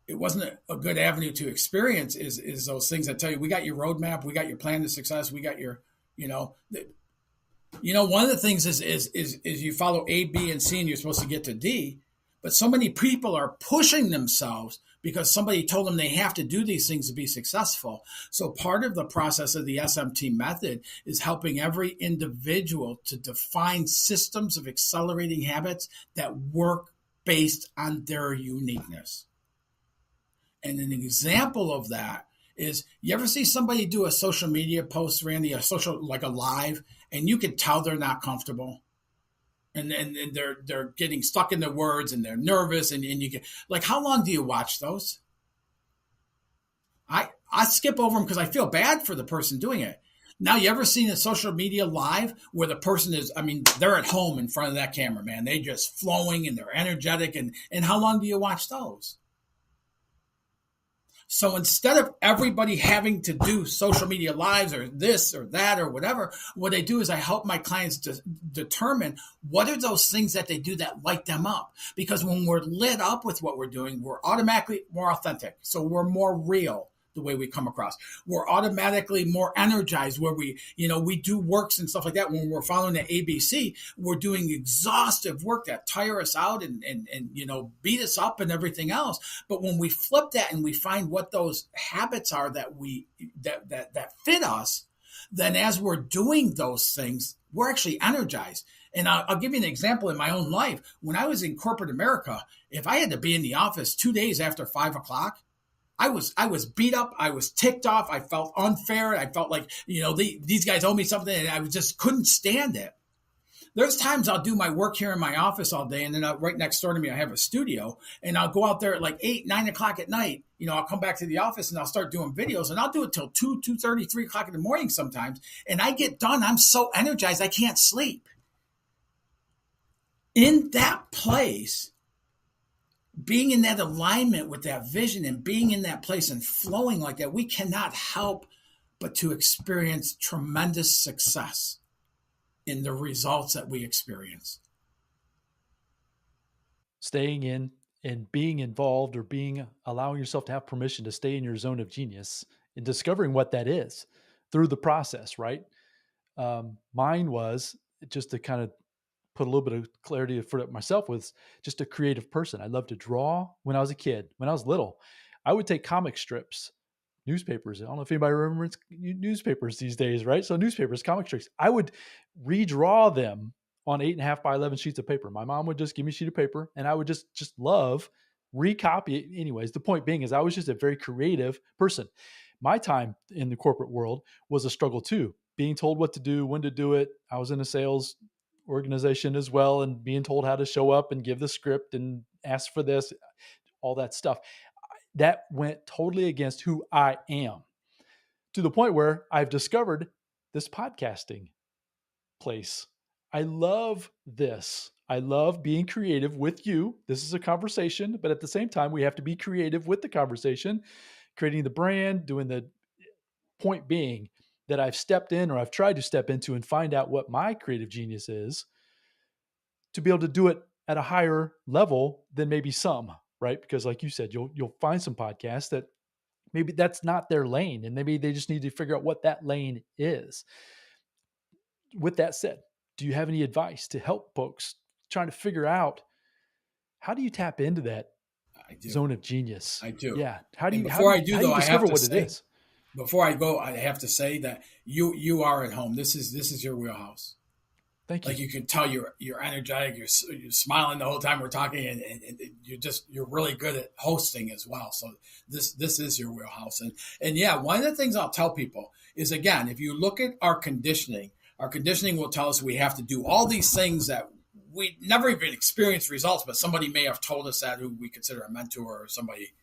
Speaker 2: wasn't a good avenue to experience. Is those things that tell you we got your roadmap, we got your plan to success, we got your, one of the things is you follow A, B, and C, and you're supposed to get to D. But so many people are pushing themselves because somebody told them they have to do these things to be successful. So part of the process of the SMT method is helping every individual to define systems of accelerating habits that work based on their uniqueness. And an example of that is, you ever see somebody do a social media post, Randy, like a live, and you can tell they're not comfortable. And they're getting stuck in their words and they're nervous and you get like, how long do you watch those? I skip over them because I feel bad for the person doing it. Now, you ever seen a social media live where the person is, they're at home in front of that camera, man. They just flowing and they're energetic. And how long do you watch those? So instead of everybody having to do social media lives or this or that or whatever, what I do is I help my clients to determine what are those things that they do that light them up. Because when we're lit up with what we're doing, we're automatically more authentic. So we're more real the way we come across. We're automatically more energized where we do works and stuff like that. When we're following the ABC, we're doing exhaustive work that tire us out and beat us up and everything else. But when we flip that and we find what those habits are that fit us, then as we're doing those things, we're actually energized. And I'll give you an example in my own life. When I was in corporate America, if I had to be in the office 2 days after 5 o'clock, I was beat up. I was ticked off. I felt unfair. I felt like, these guys owe me something, and I just couldn't stand it. There's times I'll do my work here in my office all day, and then right next door to me, I have a studio, and I'll go out there at like 8, 9 o'clock at night. I'll come back to the office and I'll start doing videos, and I'll do it till 2, 2:30, 3 o'clock in the morning sometimes. And I get done. I'm so energized, I can't sleep. In that place, being in that alignment with that vision and being in that place and flowing like that, we cannot help but to experience tremendous success in the results that we experience.
Speaker 1: Staying in and being involved, or allowing yourself to have permission to stay in your zone of genius and discovering what that is through the process, right? Mine was, just to kind of put a little bit of clarity for myself, was just a creative person. I loved to draw when I was a kid. When I was little, I would take comic strips, newspapers. I don't know if anybody remembers newspapers these days, right? So newspapers, comic strips, I would redraw them on 8.5 by 11 sheets of paper. My mom would just give me a sheet of paper, and I would just love recopy it. Anyways, the point being is I was just a very creative person. My time in the corporate world was a struggle too, being told what to do, when to do it. I was in a sales organization as well, and being told how to show up and give the script and ask for this, all that stuff. That went totally against who I am, to the point where I've discovered this podcasting place. I love this. I love being creative with you. This is a conversation, but at the same time, we have to be creative with the conversation, creating the brand, doing the point being that I've stepped in, or I've tried to step into, and find out what my creative genius is, to be able to do it at a higher level than maybe some, right? Because like you said, you'll find some podcasts that maybe that's not their lane, and maybe they just need to figure out what that lane is. With that said, do you have any advice to help folks trying to figure out, how do you tap into that zone of genius?
Speaker 2: I do.
Speaker 1: Yeah.
Speaker 2: How do you discover what it is? Before I go, I have to say that you are at home. This is your wheelhouse.
Speaker 1: Thank you.
Speaker 2: Like, you can tell you're energetic. You're smiling the whole time we're talking, and you're really good at hosting as well. So this is your wheelhouse. And yeah, one of the things I'll tell people is, again, if you look at our conditioning will tell us we have to do all these things that we never even experienced results, but somebody may have told us that, who we consider a mentor or somebody,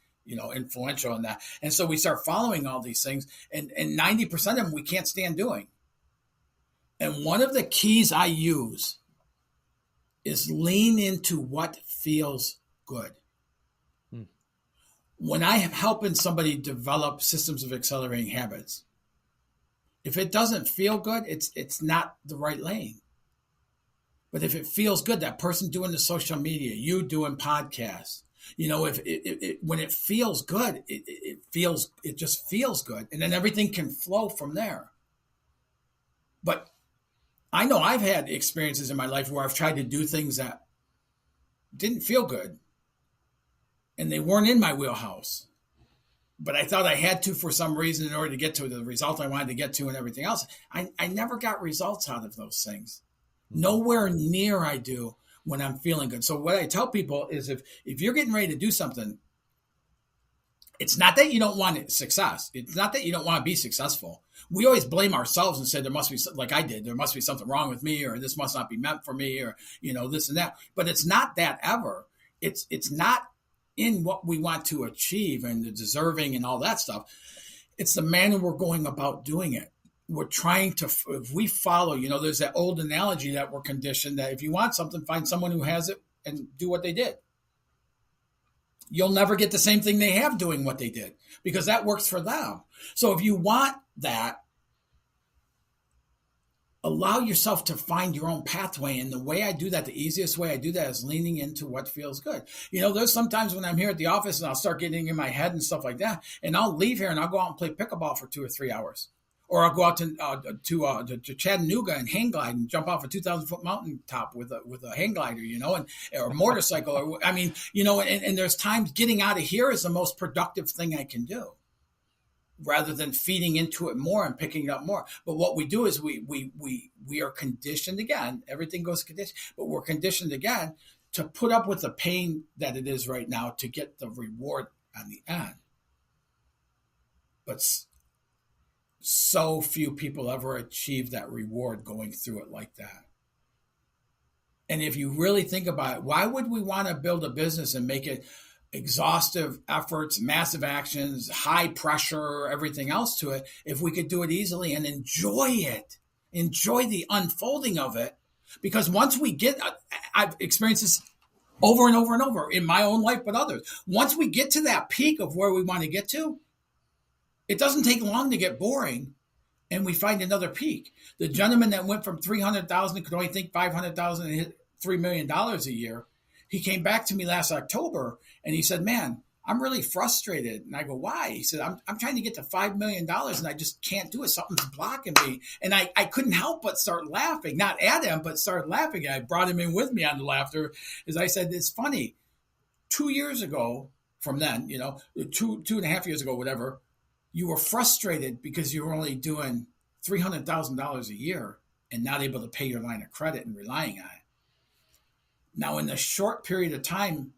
Speaker 2: influential in that. And so we start following all these things, and 90% of them we can't stand doing. And one of the keys I use is lean into what feels good. When I am helping somebody develop systems of accelerating habits, if it doesn't feel good, it's not the right lane. But if it feels good, that person doing the social media, you doing podcasts, when it feels good, it just feels good. And then everything can flow from there. But I know I've had experiences in my life where I've tried to do things that didn't feel good and they weren't in my wheelhouse, but I thought I had to for some reason in order to get to the result I wanted to get to and everything else. I never got results out of those things. Nowhere near I do when I'm feeling good. So what I tell people is if you're getting ready to do something, it's not that you don't want success. It's not that you don't want to be successful. We always blame ourselves and say there must be, like I did, there must be something wrong with me, or this must not be meant for me, or, this and that. But it's not that ever. It's not in what we want to achieve and the deserving and all that stuff. It's the manner we're going about doing it. We're trying to, if we follow, there's that old analogy that we're conditioned that if you want something, find someone who has it and do what they did. You'll never get the same thing they have doing what they did because that works for them. So if you want that, allow yourself to find your own pathway. And the way I do that, the easiest way I do that is leaning into what feels good. There's sometimes when I'm here at the office and I'll start getting in my head and stuff like that, and I'll leave here and I'll go out and play pickleball for 2 or 3 hours. Or I'll go out to Chattanooga and hang glide and jump off a 2,000-foot mountaintop with a hang glider, or a motorcycle. And there's times getting out of here is the most productive thing I can do, rather than feeding into it more and picking it up more. But what we do is we are conditioned again. Everything goes conditioned, but we're conditioned again to put up with the pain that it is right now to get the reward on the end. But so few people ever achieve that reward going through it like that. And if you really think about it, why would we want to build a business and make it exhaustive efforts, massive actions, high pressure, everything else to it, if we could do it easily and enjoy it, enjoy the unfolding of it? Because once we get, I've experienced this over and over and over in my own life, but others. Once we get to that peak of where we want to get to, it doesn't take long to get boring, and we find another peak. The gentleman that went from 300,000 could only think 500,000 and hit $3 million a year. He came back to me last October and he said, "Man, I'm really frustrated." And I go, "Why?" He said, I'm trying to get to $5 million and I just can't do it. Something's blocking me. And I couldn't help but start laughing, not at him, but start laughing. And I brought him in with me on the laughter. As I said, it's funny. 2 years ago from then, 2.5 years ago, whatever, you were frustrated because you were only doing $300,000 a year and not able to pay your line of credit and relying on it. Now, in a short period of time,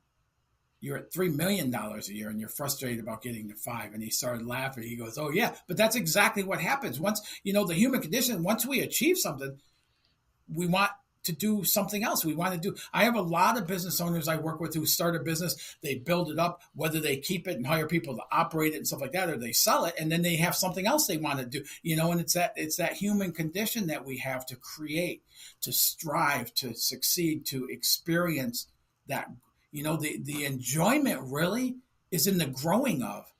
Speaker 2: you're at $3 million a year and you're frustrated about getting to 5. And he started laughing. He goes, "Oh yeah, but that's exactly what happens. Once, the human condition, once we achieve something, we want to do something else. We want to do, I have a lot of business owners I work with who start a business, they build it up, whether they keep it and hire people to operate it and stuff like that, or they sell it, and then they have something else they want to do, and it's that human condition that we have to create, to strive, to succeed, to experience that, the enjoyment really is in the growing of.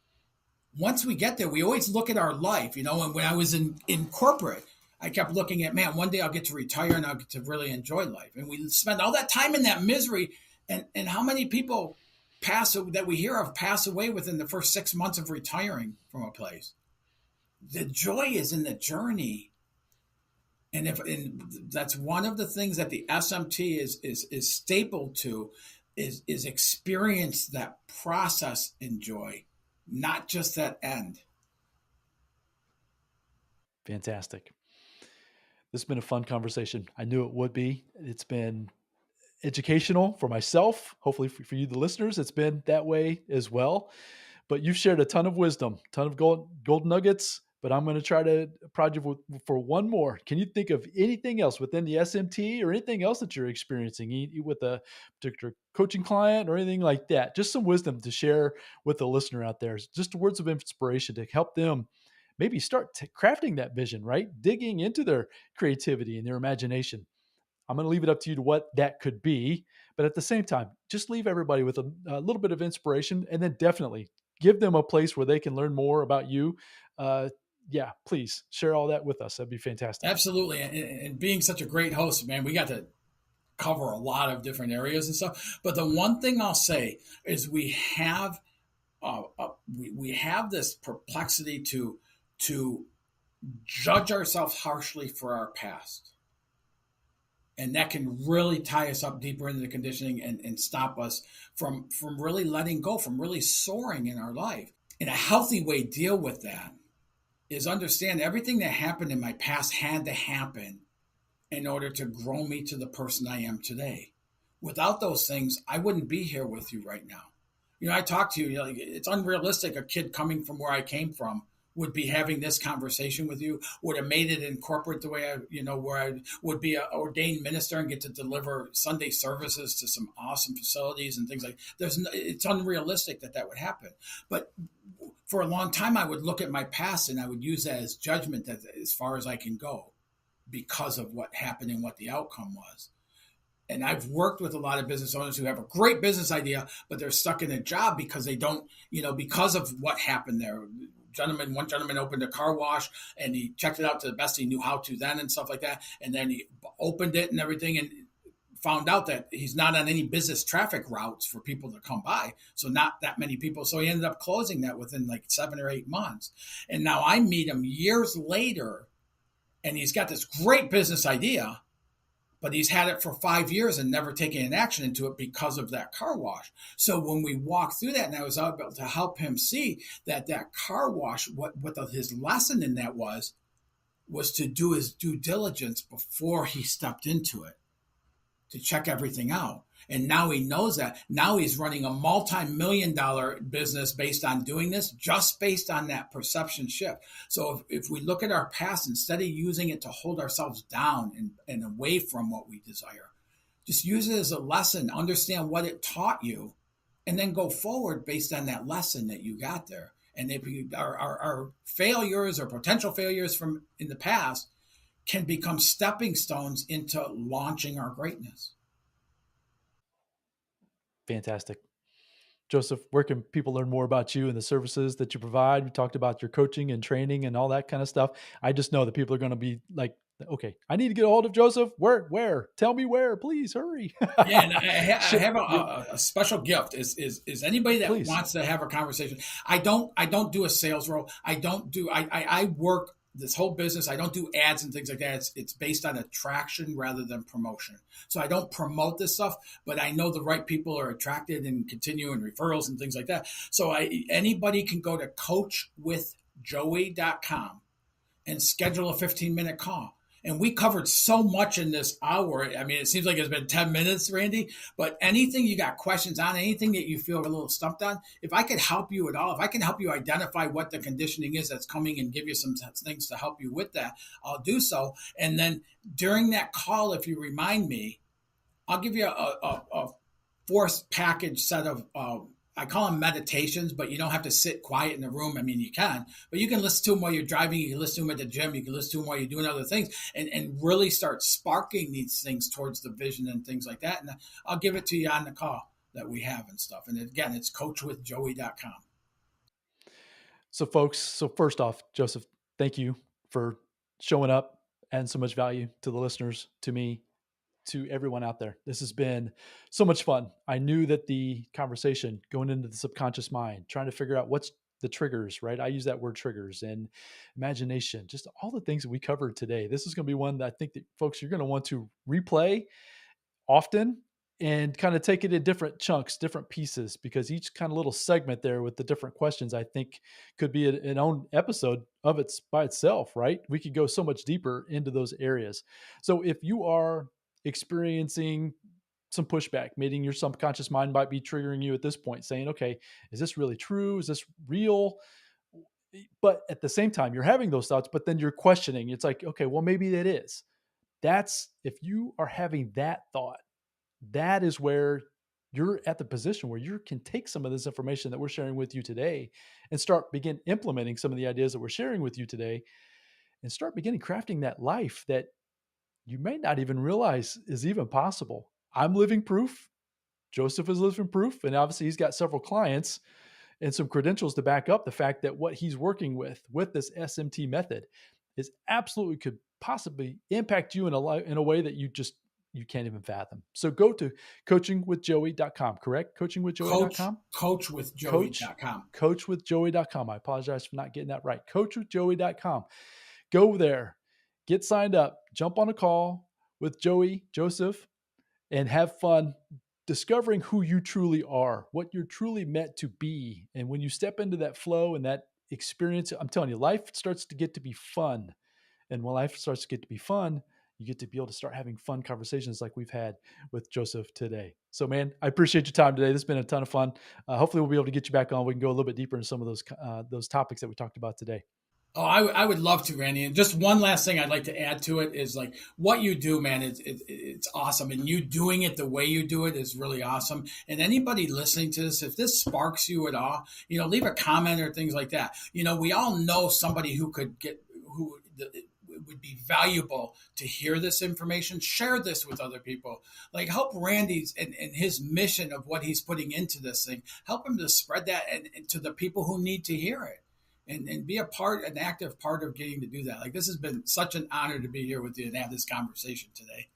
Speaker 2: Once we get there, we always look at our life, and when I was in corporate, I kept looking at, man, one day I'll get to retire and I'll get to really enjoy life. And we spend all that time in that misery. And how many people that we hear of pass away within the first 6 months of retiring from a place? The joy is in the journey. And that's one of the things that the SMT is stapled to is experience that process in joy, not just that end.
Speaker 1: Fantastic. This has been a fun conversation. I knew it would be. It's been educational for myself. Hopefully for you, the listeners, it's been that way as well. But you've shared a ton of wisdom, ton of gold nuggets but I'm going to try to prod you for one more. Can you think of anything else within the SMT or anything else that you're experiencing with a particular coaching client or anything like that? Just some wisdom to share with the listener out there, just words of inspiration to help them maybe start crafting that vision, right? Digging into their creativity and their imagination. I'm going to leave it up to you to what that could be. But at the same time, just leave everybody with a little bit of inspiration, and then definitely give them a place where they can learn more about you. Uh, yeah, please share all that with us. That'd be fantastic.
Speaker 2: Absolutely. And being such a great host, man, we got to cover a lot of different areas and stuff. But the one thing I'll say is we have this perplexity to judge ourselves harshly for our past. And that can really tie us up deeper into the conditioning and stop us from really letting go, from really soaring in our life. And a healthy way to deal with that is understand everything that happened in my past had to happen in order to grow me to the person I am today. Without those things, I wouldn't be here with you right now. I talk to you, like, it's unrealistic. A kid coming from where I came from would be having this conversation with you, would have made it in corporate the way where I would be an ordained minister and get to deliver Sunday services to some awesome facilities and things like it's unrealistic that would happen. But for a long time, I would look at my past and I would use that as judgment that as far as I can go because of what happened and what the outcome was. And I've worked with a lot of business owners who have a great business idea, but they're stuck in a job because they don't, because of what happened there. One gentleman opened a car wash and he checked it out to the best he knew how to then and stuff like that. And then he opened it and everything and found out that he's not on any business traffic routes for people to come by. So not that many people. So he ended up closing that within like 7 or 8 months. And now I meet him years later and he's got this great business idea, but he's had it for 5 years and never taken an action into it because of that car wash. So when we walked through that, and I was able to help him see that car wash, his lesson in that was to do his due diligence before he stepped into it, to check everything out. And now he knows that. Now he's running a multi-million-dollar business based on doing this, just based on that perception shift. So if we look at our past, instead of using it to hold ourselves down and away from what we desire, just use it as a lesson, understand what it taught you, and then go forward based on that lesson that you got there. And if our failures or potential failures from in the past can become stepping stones into launching our greatness.
Speaker 1: Fantastic. Joseph, where can people learn more about you and the services that you provide? We talked about your coaching and training and all that kind of stuff. I just know that people are going to be like, okay, I need to get a hold of Joseph. Where? Tell me where, please hurry.
Speaker 2: Yeah, and I have a special gift. Is anybody that
Speaker 1: Please.
Speaker 2: wants to have a conversation? I don't do a sales role. I work this whole business. I don't do ads and things like that. It's based on attraction rather than promotion. So I don't promote this stuff, but I know the right people are attracted and continue and referrals and things like that. So anybody can go to coachwithjoey.com and schedule a 15-minute call. And we covered so much in this hour. I mean, it seems like it's been 10 minutes, Randy, but anything you got questions on, anything that you feel a little stumped on, if I could help you at all, if I can help you identify what the conditioning is that's coming and give you some things to help you with that, I'll do so. And then during that call, if you remind me, I'll give you a force package set of I call them meditations, but you don't have to sit quiet in the room. I mean, you can, but you can listen to them while you're driving. You can listen to them at the gym. You can listen to them while you're doing other things and really start sparking these things towards the vision and things like that. And I'll give it to you on the call that we have and stuff. And again, it's coachwithjoey.com.
Speaker 1: So folks, first off, Joseph, thank you for showing up and so much value to the listeners, to me, to everyone out there. This has been so much fun. I knew that the conversation going into the subconscious mind, trying to figure out what's the triggers, right? I use that word triggers, and imagination, just all the things that we covered today. This is going to be one that I think that folks, you're going to want to replay often and kind of take it in different chunks, different pieces, because each kind of little segment there with the different questions, I think could be an own episode of its by itself, right? We could go so much deeper into those areas. So if you are experiencing some pushback, meaning your subconscious mind might be triggering you at this point, saying, okay, is this really true? Is this real? But at the same time, you're having those thoughts, but then you're questioning. It's like, okay, well, maybe that is. That's if you are having that thought, that is where you're at the position where you can take some of this information that we're sharing with you today and begin implementing some of the ideas that we're sharing with you today and start beginning crafting that life that you may not even realize is even possible. I'm living proof. Joseph is living proof. And obviously he's got several clients and some credentials to back up the fact that what he's working with this SMT method is absolutely could possibly impact you in a way that you can't even fathom. So go to coachingwithjoey.com, correct? Coachingwithjoey.com?
Speaker 2: Coachwithjoey.com.
Speaker 1: Coachwithjoey.com. I apologize for not getting that right. Coachwithjoey.com. Go there, get signed up, jump on a call with Joseph, and have fun discovering who you truly are, what you're truly meant to be. And when you step into that flow and that experience, I'm telling you, life starts to get to be fun. And when life starts to get to be fun, you get to be able to start having fun conversations like we've had with Joseph today. So, man, I appreciate your time today. This has been a ton of fun. Hopefully we'll be able to get you back on. We can go a little bit deeper into some of those topics that we talked about today.
Speaker 2: Oh, I would love to, Randy. And just one last thing I'd like to add to it is like what you do, man, it's awesome. And you doing it the way you do it is really awesome. And anybody listening to this, if this sparks you at all, leave a comment or things like that. We all know somebody who would be valuable to hear this information. Share this with other people. Like help Randy's and his mission of what he's putting into this thing. Help him to spread that and to the people who need to hear it. And be an active part of getting to do that. Like this has been such an honor to be here with you and have this conversation today.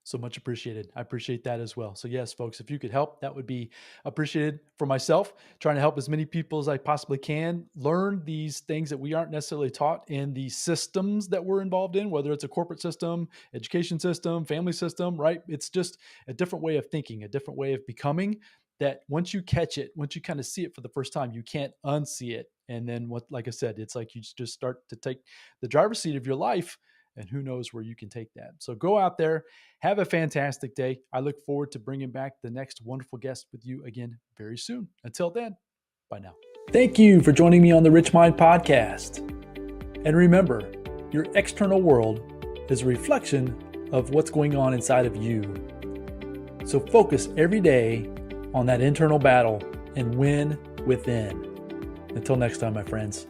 Speaker 1: So much appreciated. I appreciate that as well. So yes, folks, if you could help, that would be appreciated for myself, trying to help as many people as I possibly can learn these things that we aren't necessarily taught in the systems that we're involved in, whether it's a corporate system, education system, family system, right? It's just a different way of thinking, a different way of becoming that once you catch it, once you kind of see it for the first time, you can't unsee it. And then like I said, it's like you just start to take the driver's seat of your life and who knows where you can take that. So go out there, have a fantastic day. I look forward to bringing back the next wonderful guest with you again very soon. Until then, bye now. Thank you for joining me on the Rich Mind Podcast. And remember, your external world is a reflection of what's going on inside of you. So focus every day on that internal battle and win within. Until next time, my friends.